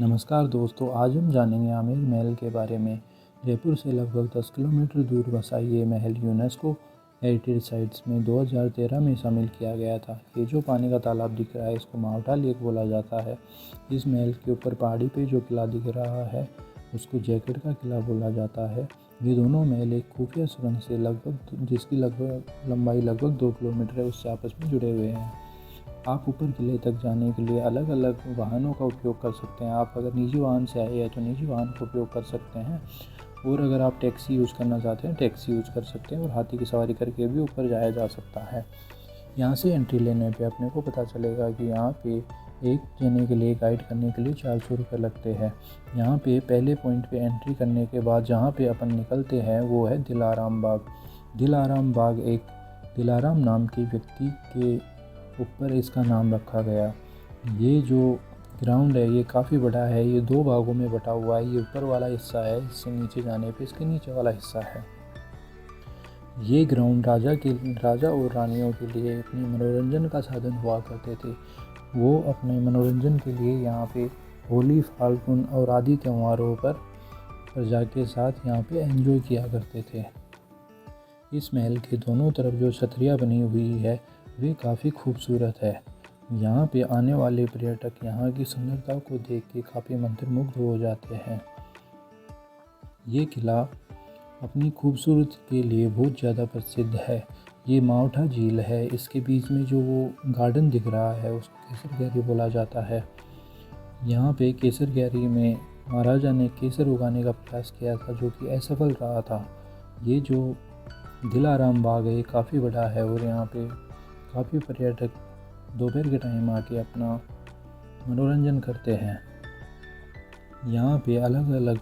नमस्कार दोस्तों, आज हम जानेंगे आमेर महल के बारे में। जयपुर से लगभग 10 किलोमीटर दूर बसा ये महल यूनेस्को हेरिटेज साइट्स में 2013 में शामिल किया गया था। ये जो पानी का तालाब दिख रहा है इसको मावठा लेक बोला जाता है। इस महल के ऊपर पहाड़ी पे जो किला दिख रहा है उसको जैकेट का किला बोला जाता है। ये दोनों महल एक खुफिया सुरंग से जिसकी लंबाई लगभग 2 किलोमीटर है उससे आपस में जुड़े हुए हैं। आप ऊपर किले तक जाने के लिए अलग अलग वाहनों का उपयोग कर सकते हैं। आप अगर निजी वाहन से आए हैं तो निजी वाहन का उपयोग कर सकते हैं, और अगर आप टैक्सी यूज़ करना चाहते हैं टैक्सी यूज़ कर सकते हैं, और हाथी की सवारी करके भी ऊपर जाया जा सकता है। यहाँ से एंट्री लेने पे अपने को पता चलेगा कि यहाँ पे एक जने के लिए गाइड करने के लिए 400 रुपये लगते हैं। यहाँ पे पहले पॉइंट पे एंट्री करने के बाद जहाँ पे अपन निकलते हैं वो है दिलाराम बाग। दिलाराम बाग एक दिलाराम नाम के व्यक्ति के ऊपर इसका नाम रखा गया। ये जो ग्राउंड है ये काफ़ी बड़ा है, ये 2 भागों में बटा हुआ है। ये ऊपर वाला हिस्सा है, इससे नीचे जाने पे इसके नीचे वाला हिस्सा है। ये ग्राउंड राजा और रानियों के लिए अपनी मनोरंजन का साधन हुआ करते थे। वो अपने मनोरंजन के लिए यहाँ पे होली, फाल्गुन और आदि त्योहारों पर प्रजा के साथ यहाँ पे एंजॉय किया करते थे। इस महल के दोनों तरफ जो छतरियाँ बनी हुई है वे काफ़ी खूबसूरत है। यहाँ पे आने वाले पर्यटक यहाँ की सुंदरता को देख के काफ़ी मंत्रमुग्ध हो जाते हैं। ये किला अपनी खूबसूरती के लिए बहुत ज़्यादा प्रसिद्ध है। ये मावठा झील है, इसके बीच में जो वो गार्डन दिख रहा है उसको केसर कैरी बोला जाता है। यहाँ पे केसर कैरी में महाराजा ने केसर उगाने का प्रयास किया था जो कि असफल रहा था। ये जो दिलाराम बाग है काफ़ी बड़ा है, और यहाँ पे काफ़ी पर्यटक दोपहर के टाइम आके अपना मनोरंजन करते हैं। यहाँ पे अलग अलग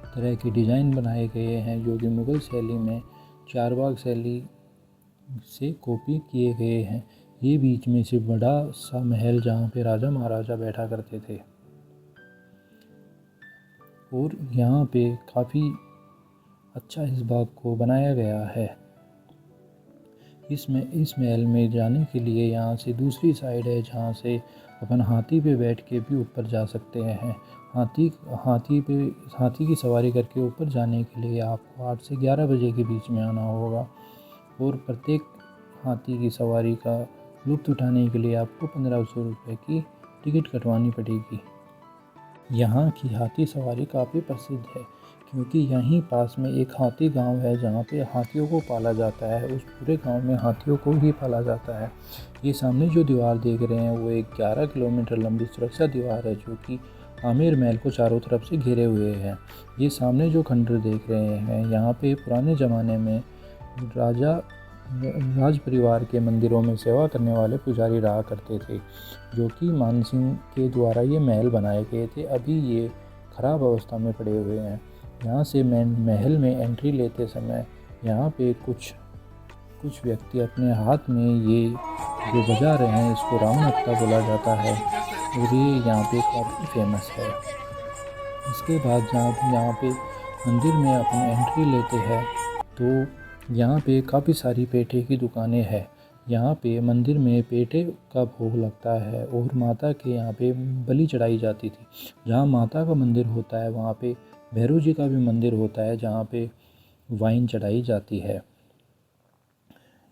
तरह के डिज़ाइन बनाए गए हैं जो कि मुग़ल शैली में चारबाग शैली से कॉपी किए गए हैं। ये बीच में से बड़ा सा महल जहाँ पे राजा महाराजा बैठा करते थे, और यहाँ पे काफ़ी अच्छा इस बाग को बनाया गया है। इस महल में जाने के लिए यहाँ से दूसरी साइड है जहाँ से अपन हाथी पे बैठ के भी ऊपर जा सकते हैं। हाथी की सवारी करके ऊपर जाने के लिए आपको 8 से 11 बजे के बीच में आना होगा, और प्रत्येक हाथी की सवारी का लुत्फ़ उठाने के लिए आपको 1500 रुपये की टिकट कटवानी पड़ेगी। यहाँ की हाथी सवारी काफ़ी प्रसिद्ध है क्योंकि यहीं पास में एक हाथी गांव है जहाँ पे हाथियों को पाला जाता है। उस पूरे गांव में हाथियों को ही पाला जाता है। ये सामने जो दीवार देख रहे हैं वो एक 11 किलोमीटर लंबी सुरक्षा दीवार है जो कि आमेर महल को चारों तरफ से घेरे हुए हैं। ये सामने जो खंडर देख रहे हैं यहाँ पे पुराने ज़माने में राज परिवार के मंदिरों में सेवा करने वाले पुजारी रहा करते थे, जो कि मानसिंह के द्वारा ये महल बनाए गए थे। अभी ये ख़राब अवस्था में पड़े हुए हैं। यहाँ से महल में एंट्री लेते समय यहाँ पे कुछ व्यक्ति अपने हाथ में ये जो बजा रहे हैं इसको रावण हत्ता बोला जाता है, और ये यहाँ पे काफ़ी फेमस है। इसके बाद यहाँ पे मंदिर में अपन एंट्री लेते हैं तो यहाँ पे काफ़ी सारी पेठे की दुकानें हैं। यहाँ पे मंदिर में पेठे का भोग लगता है, और माता के यहाँ पे बलि चढ़ाई जाती थी। जहाँ माता का मंदिर होता है वहाँ पे भैरव जी का भी मंदिर होता है जहाँ पे वाइन चढ़ाई जाती है।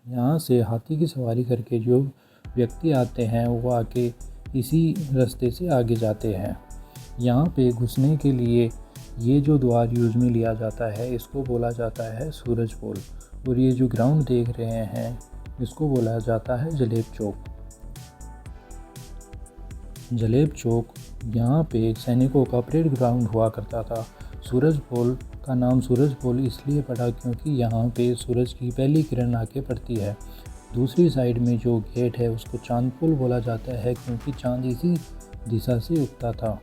यहाँ से हाथी की सवारी करके जो व्यक्ति आते हैं वो आके इसी रास्ते से आगे जाते हैं। यहाँ पे घुसने के लिए ये जो द्वार यूज़ में लिया जाता है इसको बोला जाता है सूरज पोल, और ये जो ग्राउंड देख रहे हैं इसको बोला जाता है जलेब चौक। जलेब चौक यहाँ पे सैनिकों का परेड ग्राउंड हुआ करता था। सूरज पोल का नाम सूरज पोल इसलिए पड़ा क्योंकि यहाँ पे सूरज की पहली किरण आके पड़ती है। दूसरी साइड में जो गेट है उसको चांद पोल बोला जाता है क्योंकि चांद इसी दिशा से उगता था।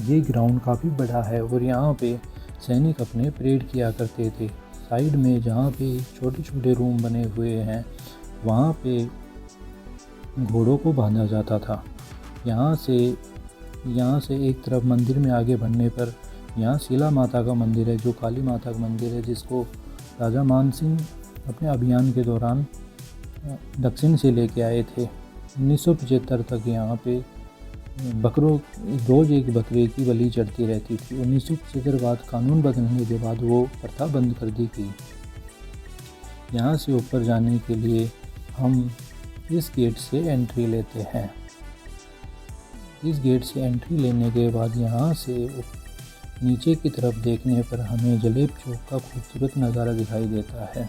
ये ग्राउंड काफ़ी बड़ा है और यहाँ पे सैनिक अपने परेड किया करते थे। साइड में जहाँ पे छोटे छोटे रूम बने हुए हैं वहाँ पे घोड़ों को बांधा जाता था। यहाँ से एक तरफ मंदिर में आगे बढ़ने पर यहाँ शीला माता का मंदिर है जो काली माता का मंदिर है, जिसको राजा मानसिंह अपने अभियान के दौरान दक्षिण से लेके आए थे। 1975 तक यहाँ पे बकरों रोज़ एक बकरे की बलि चढ़ती रहती थी। 1975 बाद कानून बदलने के बाद वो प्रथा बंद कर दी गई। यहाँ से ऊपर जाने के लिए हम इस गेट से एंट्री लेते हैं। इस गेट से एंट्री लेने के बाद यहाँ से नीचे की तरफ देखने पर हमें जलेब चौक का खूबसूरत नज़ारा दिखाई देता है।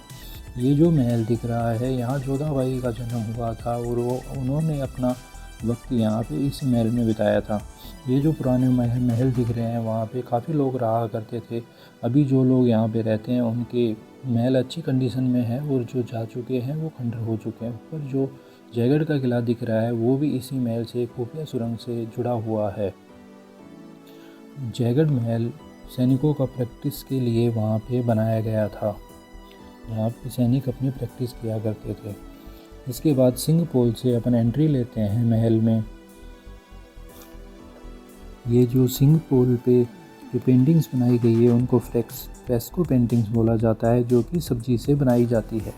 ये जो महल दिख रहा है, यहाँ जोधाबाई का जन्म हुआ था और उन्होंने अपना वक्त यहाँ पे इस महल में बिताया था। ये जो पुराने महल दिख रहे हैं, वहाँ पे काफ़ी लोग रहा करते थे। अभी जो लोग यहाँ पे रहते हैं उनके महल अच्छी कंडीशन में है और जो जा चुके हैं वो खंडर हो चुके हैं। पर जो जयगढ़ का किला दिख रहा है वो भी इसी महल से खुफिया सुरंग से जुड़ा हुआ है। जयगढ़ महल सैनिकों का प्रैक्टिस के लिए वहाँ पे बनाया गया था। यहाँ पे सैनिक अपनी प्रैक्टिस किया करते थे। इसके बाद सिंह पोल से अपन एंट्री लेते हैं महल में। ये जो सिंह पोल पे जो पेंटिंग्स बनाई गई है उनको फ्रेस्को पेंटिंग्स बोला जाता है, जो कि सब्जी से बनाई जाती है।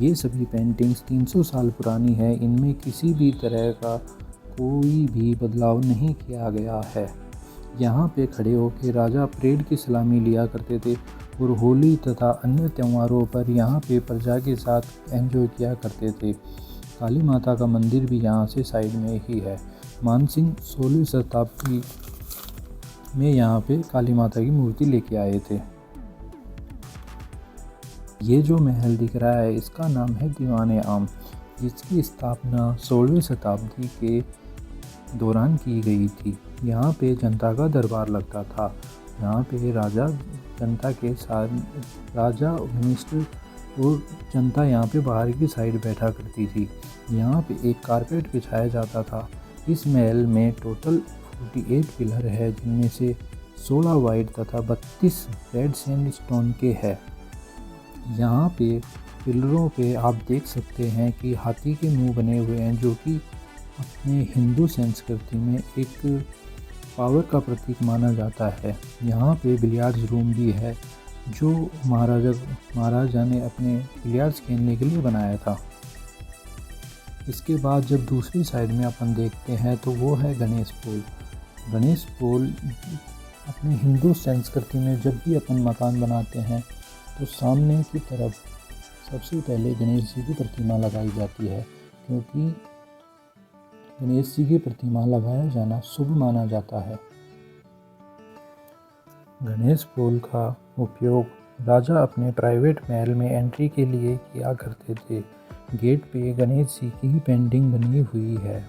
ये सभी पेंटिंग्स 300 साल पुरानी है। इनमें किसी भी तरह का कोई भी बदलाव नहीं किया गया है। यहाँ पे खड़े होकर राजा परेड की सलामी लिया करते थे और होली तथा अन्य त्योहारों पर यहाँ पे प्रजा के साथ एंजॉय किया करते थे। काली माता का मंदिर भी यहाँ से साइड में ही है। मानसिंह 16वीं शताब्दी में यहाँ पे काली माता की मूर्ति लेके आए थे। ये जो महल दिख रहा है इसका नाम है दीवाने आम, जिसकी स्थापना 16वीं शताब्दी के दौरान की गई थी। यहाँ पे जनता का दरबार लगता था। यहाँ पे राजा जनता के साथ राजा मिनिस्टर और जनता यहाँ पे बाहर की साइड बैठा करती थी। यहाँ पे एक कारपेट बिछाया जाता था। इस महल में टोटल 48 पिलर है, जिनमें से 16 वाइट तथा 32 रेड सैंडस्टोन के हैं। यहाँ पे पिलरों पे आप देख सकते हैं कि हाथी के मुंह बने हुए हैं, जो कि अपने हिंदू संस्कृति में एक पावर का प्रतीक माना जाता है। यहाँ पे बिलियर्ड्स रूम भी है, जो महाराजा ने अपने बिलियर्ड्स खेलने के लिए बनाया था। इसके बाद जब दूसरी साइड में अपन देखते हैं तो वो है गणेश पोल। गणेश पोल अपने हिंदू संस्कृति में जब भी अपन मकान बनाते हैं तो सामने की तरफ सबसे पहले गणेश जी की प्रतिमा लगाई जाती है, क्योंकि गणेश जी की प्रतिमा लगाया जाना शुभ माना जाता है। गणेश पोल का उपयोग राजा अपने प्राइवेट महल में एंट्री के लिए किया करते थे। गेट पे गणेश जी की पेंटिंग बनी हुई है।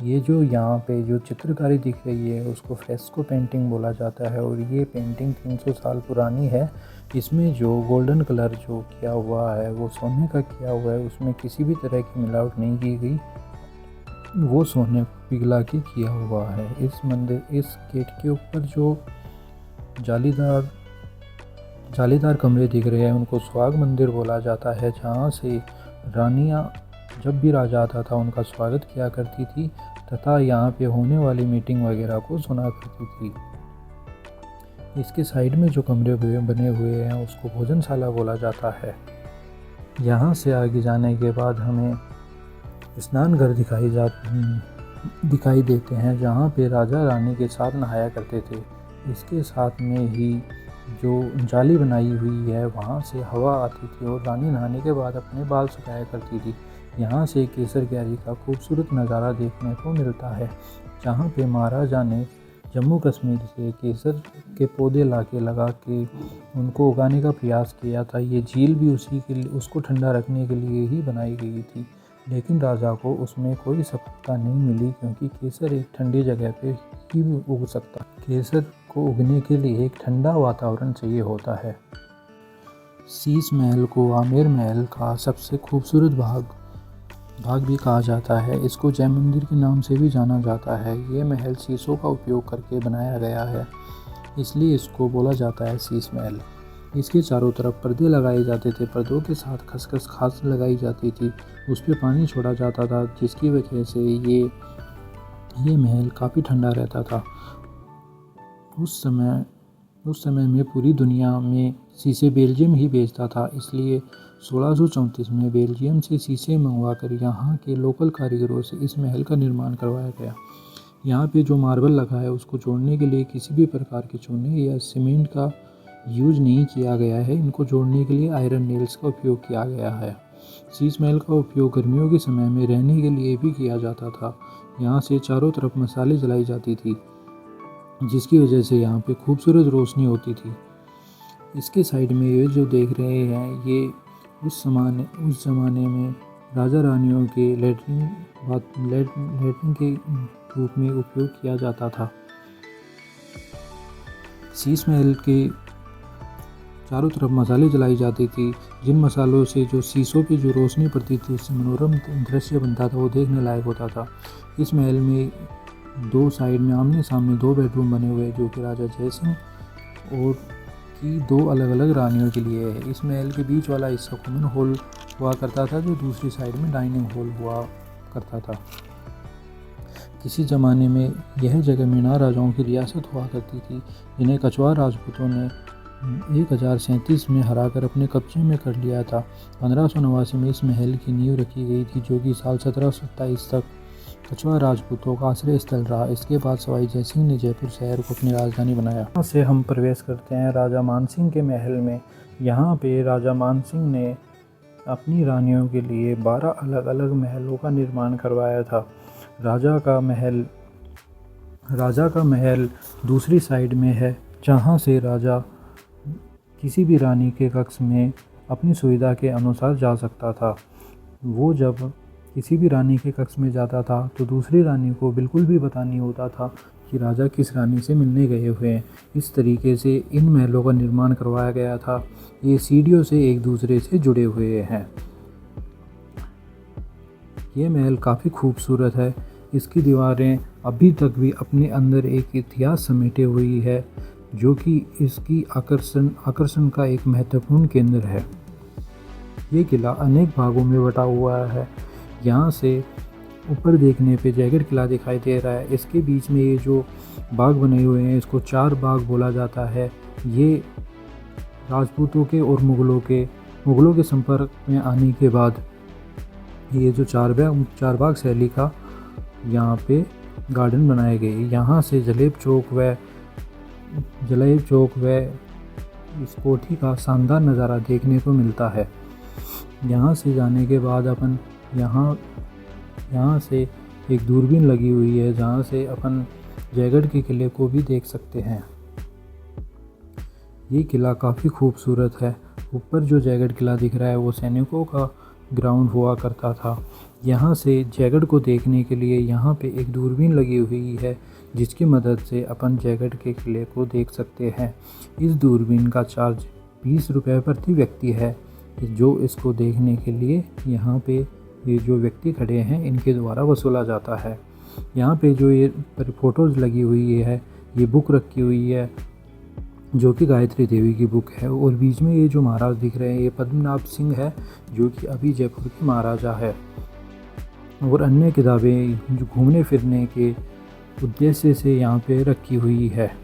ये जो यहाँ पे जो चित्रकारी दिख रही है उसको फ्रेस्को पेंटिंग बोला जाता है और ये पेंटिंग 300 साल पुरानी है। इसमें जो गोल्डन कलर जो किया हुआ है वो सोने का किया हुआ है, उसमें किसी भी तरह की मिलावट नहीं की गई, वो सोने पिघला के किया हुआ है। इस गेट के ऊपर जो जालीदार कमरे दिख रहे हैं उनको सुहाग मंदिर बोला जाता है, जहाँ से रानियाँ जब भी राजा आता था उनका स्वागत किया करती थी तथा यहाँ पे होने वाली मीटिंग वगैरह को सुना करती थी। इसके साइड में जो कमरे बने हुए हैं उसको भोजनशाला बोला जाता है। यहाँ से आगे जाने के बाद हमें स्नान घर दिखाई देते हैं, जहाँ पे राजा रानी के साथ नहाया करते थे। इसके साथ में ही जो जाली बनाई हुई है वहाँ से हवा आती थी और रानी नहाने के बाद अपने बाल सुखाया करती थी। यहाँ से केसर क्यारी का खूबसूरत नज़ारा देखने को मिलता है, जहाँ पे महाराजा ने जम्मू कश्मीर से केसर के पौधे लगा के उनको उगाने का प्रयास किया था। ये झील भी उसको ठंडा रखने के लिए ही बनाई गई थी, लेकिन राजा को उसमें कोई सफलता नहीं मिली, क्योंकि केसर एक ठंडी जगह पे ही उग सकता। केसर को उगने के लिए एक ठंडा वातावरण चाहिए होता है। शीश महल को आमेर महल का सबसे खूबसूरत भाग भी कहा जाता है। इसको जय मंदिर के नाम से भी जाना जाता है। ये महल शीशों का उपयोग करके बनाया गया है, इसलिए इसको बोला जाता है शीश महल। इसके चारों तरफ पर्दे लगाए जाते थे। पर्दों के साथ खसखस खास लगाई जाती थी, उस पर पानी छोड़ा जाता था, जिसकी वजह से ये महल काफ़ी ठंडा रहता था। उस समय में पूरी दुनिया में शीशे बेल्जियम ही बेचता था, इसलिए 1634 में बेल्जियम से शीशे मंगवाकर यहाँ के लोकल कारीगरों से इस महल का निर्माण करवाया गया। यहाँ पे जो मार्बल लगा है उसको जोड़ने के लिए किसी भी प्रकार के चूने या सीमेंट का यूज नहीं किया गया है। इनको जोड़ने के लिए आयरन नेल्स का उपयोग किया गया है। शीश महल का उपयोग गर्मियों के समय में रहने के लिए भी किया जाता था। यहाँ से चारों तरफ मसाले जलाई जाती थी, जिसकी वजह से यहाँ पे खूबसूरत रोशनी होती थी। इसके साइड में ये जो देख रहे हैं, ये उस ज़माने में राजा रानियों के लेटरिन के रूप में उपयोग किया जाता था। शीश महल के चारों तरफ मसाले जलाई जाती थी, जिन मसालों से जो शीशों पे जो रोशनी पड़ती थी उससे मनोरम दृश्य बनता था, वो देखने लायक होता था। इस महल में दो साइड में आमने सामने दो बेडरूम बने हुए हैं, जो कि राजा जयसिंह और की दो अलग अलग रानियों के लिए है। इस महल के बीच वाला हिस्सा कॉमन हॉल हुआ करता था, जो दूसरी साइड में डाइनिंग हॉल हुआ करता था। किसी ज़माने में यह जगह मीना राजाओं की रियासत हुआ करती थी, जिन्हें कछवार राजपूतों ने 1037 में हराकर अपने कब्जे में कर लिया था। 1589 में इस महल की नींव रखी गई थी, जो कि साल 1727 तक कछवार राजपूतों का आश्रय स्थल रहा। इसके बाद सवाई जयसिंह ने जयपुर शहर को अपनी राजधानी बनाया। यहाँ से हम प्रवेश करते हैं राजा मानसिंह के महल में। यहाँ पे राजा मानसिंह ने अपनी रानियों के लिए 12 अलग अलग महलों का निर्माण करवाया था। राजा का महल दूसरी साइड में है, जहाँ से राजा किसी भी रानी के कक्ष में अपनी सुविधा के अनुसार जा सकता था। वो जब किसी भी रानी के कक्ष में जाता था तो दूसरी रानी को बिल्कुल भी पता नहीं होता था कि राजा किस रानी से मिलने गए हुए हैं। इस तरीके से इन महलों का निर्माण करवाया गया था। ये सीढ़ियों से एक दूसरे से जुड़े हुए हैं। ये महल काफ़ी खूबसूरत है। इसकी दीवारें अभी तक भी अपने अंदर एक इतिहास समेटे हुई है, जो कि इसकी आकर्षण का एक महत्वपूर्ण केंद्र है। ये किला अनेक भागों में बटा हुआ है। यहाँ से ऊपर देखने पे जयगढ़ किला दिखाई दे रहा है। इसके बीच में ये जो बाग बने हुए हैं, इसको चार बाग बोला जाता है। ये राजपूतों के और मुग़लों के संपर्क में आने के बाद ये जो चार बाग शैली का यहाँ पे गार्डन बनाए गए। यहाँ से जलेब चौक व इस कोठी का शानदार नज़ारा देखने को मिलता है। यहाँ से जाने के बाद अपन यहाँ से एक दूरबीन लगी हुई है, जहाँ से अपन जयगढ़ के किले को भी देख सकते हैं। ये किला काफ़ी खूबसूरत है। ऊपर जो जयगढ़ किला दिख रहा है वो सैनिकों का ग्राउंड हुआ करता था। यहाँ से जयगढ़ को देखने के लिए यहाँ पे एक दूरबीन लगी हुई है, जिसकी मदद से अपन जयगढ़ के किले को देख सकते हैं। इस दूरबीन का चार्ज 20 रुपये प्रति व्यक्ति है, जो इसको देखने के लिए यहाँ पे ये जो व्यक्ति खड़े हैं इनके द्वारा वसूला जाता है। यहाँ पे जो ये फ़ोटोज़ लगी हुई है, ये बुक रखी हुई है, जो कि गायत्री देवी की बुक है। और बीच में ये जो महाराज दिख रहे हैं, ये पद्मनाभ सिंह है, जो कि अभी जयपुर के महाराजा है। और अन्य किताबें जो घूमने फिरने के उद्देश्य से यहाँ पे रखी हुई है।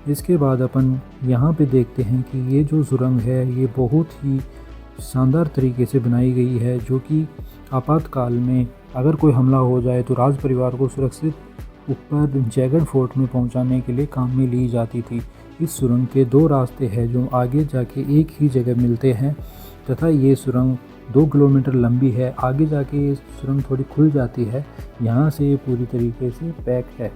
इसके बाद अपन यहाँ पे देखते हैं कि ये जो सुरंग है, ये बहुत ही शानदार तरीके से बनाई गई है, जो कि आपातकाल में अगर कोई हमला हो जाए तो राज परिवार को सुरक्षित ऊपर जयगढ़ फोर्ट में पहुँचाने के लिए काम में ली जाती थी। इस सुरंग के दो रास्ते हैं, जो आगे जाके एक ही जगह मिलते हैं, तथा ये सुरंग 2 किलोमीटर लंबी है। आगे जाके ये सुरंग थोड़ी खुल जाती है। यहाँ से ये पूरी तरीके से पैक है।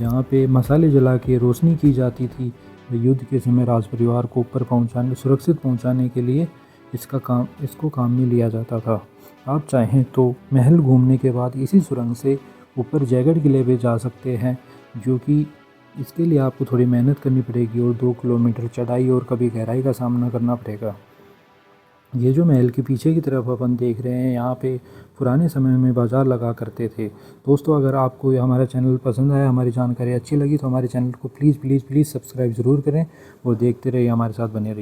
जहाँ पे मसाले जला के रोशनी की जाती थी, युद्ध के समय राज परिवार को ऊपर सुरक्षित पहुँचाने के लिए इसको काम में लिया जाता था। आप चाहें तो महल घूमने के बाद इसी सुरंग से ऊपर जयगढ़ किले पे जा सकते हैं, जो कि इसके लिए आपको थोड़ी मेहनत करनी पड़ेगी और 2 किलोमीटर चढ़ाई और कभी गहराई का सामना करना पड़ेगा। ये जो महल के पीछे की तरफ अपन देख रहे हैं, यहाँ पे पुराने समय में बाज़ार लगा करते थे। दोस्तों, अगर आपको हमारा चैनल पसंद आया, हमारी जानकारी अच्छी लगी, तो हमारे चैनल को प्लीज़ सब्सक्राइब ज़रूर करें और देखते रहिए, हमारे साथ बने रहिए।